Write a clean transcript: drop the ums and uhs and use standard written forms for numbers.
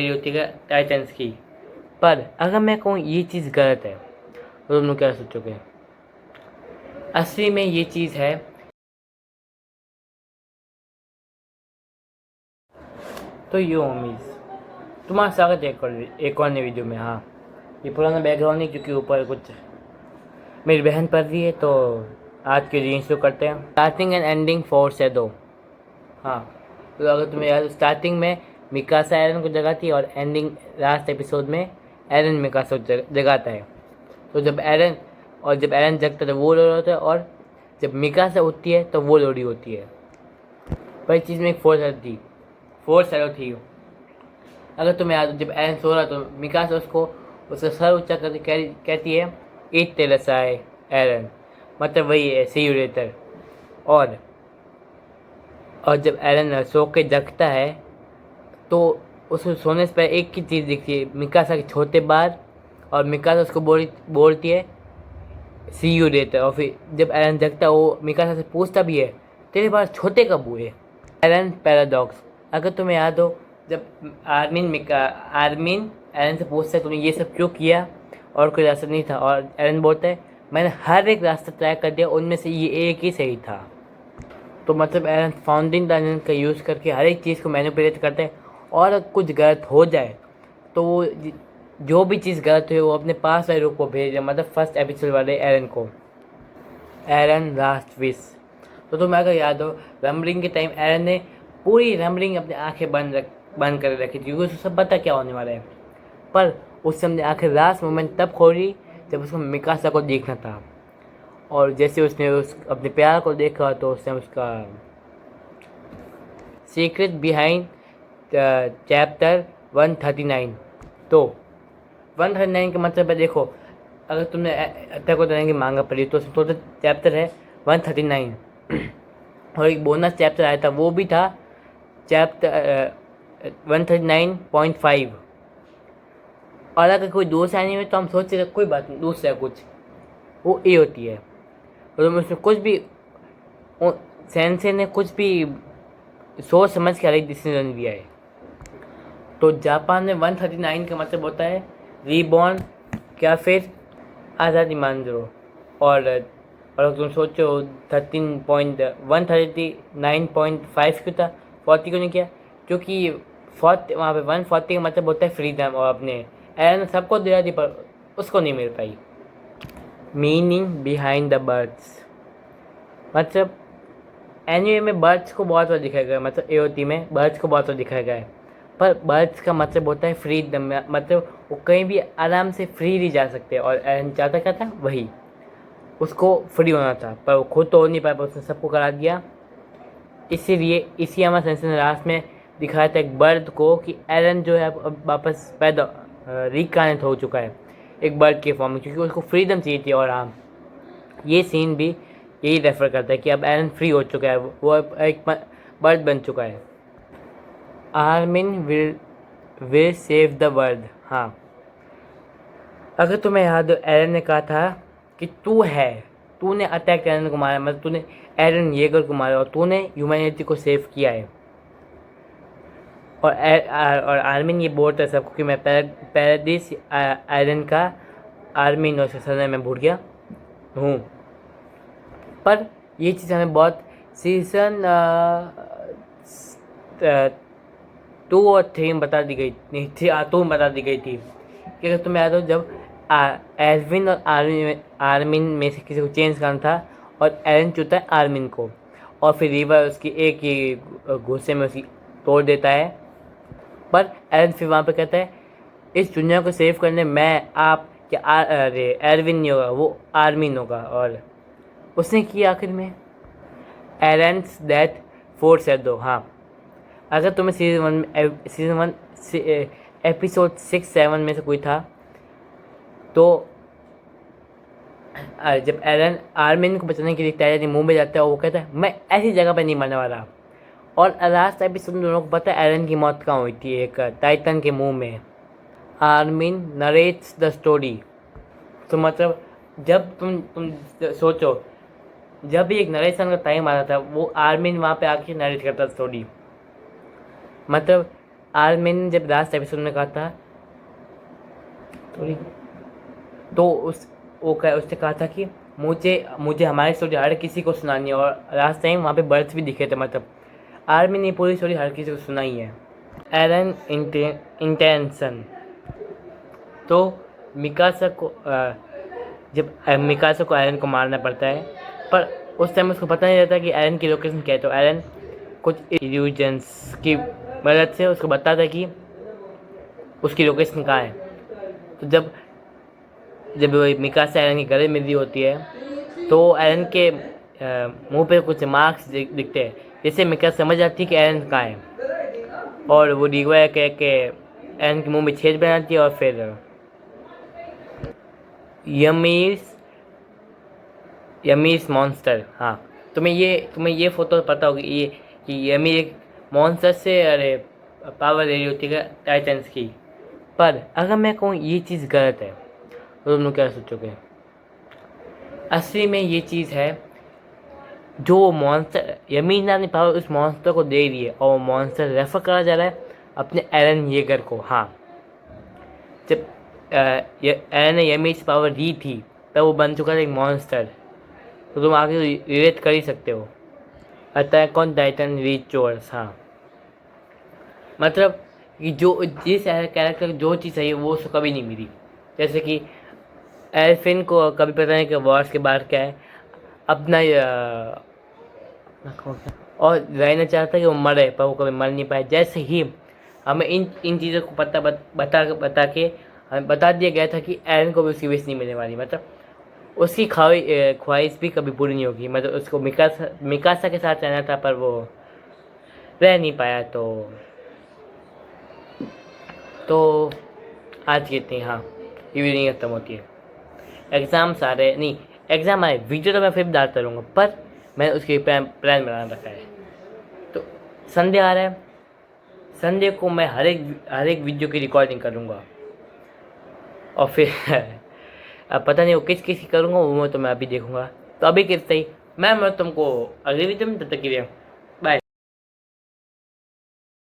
होती है टाइटन्स की। पर अगर मैं कहूँ ये चीज़ गलत है तो तुम लोग क्या सोचोगे? असली में ये चीज़ है। तो यो होमीज, तुम्हारा स्वागत है एक और नई वीडियो में। हाँ, ये पुराना बैकग्राउंड नहीं क्योंकि ऊपर कुछ मेरी बहन पढ़ रही है, तो आज के रील शुरू करते हैं। Starting and ending for shadow. हाँ, तो अगर तुम्हें याद, स्टार्टिंग में मिकासा एरन को जगाती है और एंडिंग लास्ट एपिसोड में एरन मिकासा को जगाता है। तो जब एरन जगता है तो वो लो रहा होता है, और जब मिकासा उठती है तो वो लोरी होती है। पर इस चीज़ में एक फोर्स एरो थी। अगर तुम्हें याद हो, जब एरन सो रहा तो मिकासा उसका सर ऊंचा करके कहती है ईट तेलसाए एरन, मतलब वही है सी यू लेटर। और जब एरन सो के जगता है तो उसको सोने से पहले एक ही चीज़ दिखती है, मिकासा के छोटे बाल, और मिकासा उसको बोलती है सी यू लेटर। और फिर जब एरन जगता है वो मिकासा से पूछता भी है तेरे बाल छोटे कब हुए? एरन पैराडॉक्स। अगर तुम्हें याद हो, जब आर्मिन एरन से पूछता है तुमने ये सब क्यों किया और कोई रास्ता नहीं था, और एरन बोलता है मैंने हर एक रास्ता ट्राई कर दिया, उनमें से ये एक ही सही था। तो मतलब एरन फाउंडिंग डायनेमिक का यूज़ करके हर एक चीज़ को मैनिपुलेट करते हैं, और कुछ गलत हो जाए तो वो जो भी चीज़ गलत हुई वो अपने पास वाले लोग को भेज दे, मतलब फर्स्ट एपिसोड वाले एरन को। एरन लास्ट विश। तो तुम्हें अगर याद हो, रम्बलिंग के टाइम एरन ने पूरी रम्बलिंग अपनी आंखें बंद कर रखी थी क्योंकि उसको सब पता क्या होने वाला है। पर उससे हमने आखिर लास्ट मोमेंट तब खोली जब उसको मिकासा को देखना था, और जैसे उसने अपने प्यार को देखा तो उसने उसका सीक्रेट बिहाइंड चैप्टर 139। तो 139 का मतलब है, देखो अगर तुमने अटैक ऑन टाइटन की मांगा पढ़ी तो उसमें टोटल चैप्टर है 139 और एक बोनस चैप्टर आया था, वो भी था चैप्टर 139.5। और अगर कोई दूसरा एनीमे तो हम सोचे कोई बात नहीं, दूसरा कुछ वो ए होती है, और उसमें कुछ भी सेंसे ने कुछ भी सोच समझ के अलग डिसीजन लिया है। तो जापान में 139 का मतलब होता है रीबॉर्न, क्या फिर आज़ादी मान लो। और अगर तुम सोचो 139.5 क्यों था, 40 क्यों नहीं किया? क्योंकि 40 वहाँ पे 140 का मतलब होता है फ्रीडम, और अपने एरन सबको दिला दी पर उसको नहीं मिल पाई। मीनिंग बिहाइंड द बर्ड्स, मतलब एनिमे में बर्ड्स को बहुत बार दिखाया गया, मतलब एओटी में बर्ड्स को बहुत बार दिखाया गया है, पर बर्ड्स का मतलब होता है फ्रीडम, मतलब वो कहीं भी आराम से फ्रीली जा सकते हैं। और एरन चाहता क्या था, वही उसको फ्री होना था, पर वो खुद तो हो नहीं पाया, पर उसने सबको करा दिया। इसीलिए इसियामा सेंसेई ने लास्ट में दिखाया था एक बर्ड को कि एरन जो है अब वापस पैदा रिकानेट हो चुका है एक बर्ड के फॉर्म में, क्योंकि उसको फ्रीडम चाहिए थी। और हाँ, ये सीन भी यही रेफर करता है कि अब एरन फ्री हो चुका है, वो अब एक बर्ड बन चुका है। Armin will save the world. हाँ, अगर तुम्हें याद हो, एरन ने कहा था कि तूने अटैक एरन को मारा, मतलब तूने एरन येगर को मारा और तूने ह्यूमैनिटी को सेव किया है। और आर्मिन ये बोलता है सबको कि मैं पैराडिस एरन का आर्मिन और सरने में भूल गया हूँ। पर ये चीज़ हमें बहुत सीज़न 2 और 3 में बता दी गई, नहीं 2 में बता दी गई थी कि अगर तुम्हें याद हो, जब एल्विन और आर्मिन में से किसी को चेंज करना था और एरन चुनता है आर्मिन को, और फिर रिवर उसकी एक ही गुस्से में उसकी तोड़ देता है। पर एरन फिर वहाँ पे कहता है इस दुनिया को सेव करने मैं आप क्या अरे एरविन नहीं होगा, वो आर्मिन होगा। और उसने किया आखिर में एरन्स डेथ फोर शैडो। हाँ, अगर तुम्हें सीज़न वन एपिसोड 6-7 में से कोई था, तो जब एरन आर्मिन को बचाने के लिए तैयारी मुंह में जाता है और वो कहता है मैं ऐसी जगह पे नहीं मरने वाला। और लास्ट एपिसोड में दोनों को पता है एरन की मौत कहाँ हुई थी, एक टाइटन के मुंह में। Armin narrates the story. तो मतलब जब तुम सोचो, जब भी एक नरेशन का टाइम आता था वो आर्मिन वहाँ पे आके नरेट करता स्टोरी। मतलब आर्मिन ने जब लास्ट एपिसोड में कहा था तो उसने कहा था कि मुझे मुझे हमारी स्टोरी हर किसी को सुनानी है, और लास्ट टाइम वहाँ पे बर्ड्स भी दिखे थे, मतलब आर्मी ने पूरी स्टोरी हर किसी को सुनाई है। एरन इंटेंशन तो मिकासा को जब मिकासा को एरन को मारना पड़ता है, पर उस टाइम उसको पता नहीं रहता कि एरन की लोकेशन क्या है। तो एरन कुछ इल्यूजन्स की मदद से उसको बताता है कि उसकी लोकेशन कहाँ है। तो जब जब मिकासा एरन की गले मिल रही होती है तो एरन के मुंह पे कुछ मार्क्स दिखते हैं, जिससे मिकासा समझ आती है कि एरन कहाँ है, और वो रिगवाया कह के एरन के मुंह में छेद बनाती है। और फिर यमीज मॉन्स्टर, हाँ तुम्हें ये फोटो पता होगी ये कि यमी एक मॉन्स्टर से अरे पावर ले रही होती है टाइटन्स की। पर अगर मैं कहूँ ये चीज़ गलत है तो तुम लोग क्या सोचोगे? असली में ये चीज़ है, जो मॉन्स्टर यमी ने अपनी पावर उस मॉन्स्टर को दे रही है, और मॉन्स्टर रेफर करा जा रहा है अपने एरन येगर को। हाँ, जब एरन ने यमी से पावर दी थी तब वो बन चुका था एक मॉन्स्टर। तो तुम आगे रिलेट कर ही सकते हो। अटैक ऑन टाइटन रिचुअल्स, हाँ मतलब कि जो जिस कैरेक्टर जो चीज़ चाहिए वो उसको कभी नहीं मिली। जैसे कि एल्फिन को कभी पता नहीं कि वॉर्स के बाहर क्या है, अपना और रहना चाहता है कि वो मरे, पर वो कभी मर नहीं पाए। जैसे ही हमें इन चीज़ों को बता के हमें बता दिया गया था कि एरन को भी उसकी विश नहीं मिलने वाली, मतलब उसकी ख्वाहिश भी कभी पूरी नहीं होगी। मतलब उसको मिकासा के साथ रहना था, पर वो रह नहीं पाया। तो आज की इतनी, हाँ इवनिंग खत्म होती है। एग्ज़ाम्स आ रहे नहीं, एग्ज़ाम आए वीडियो तो मैं फिर डालता रहूँगा, पर मैंने उसके प्लान बना रखा है। तो संडे आ रहा है, संडे को मैं हर एक वीडियो की रिकॉर्डिंग करूँगा, और फिर अब पता नहीं वो किस की करूँगा वो तो मैं अभी देखूँगा। तो अभी कितना ही मैं तुमको अगले वीडियो में, तब तक के लिए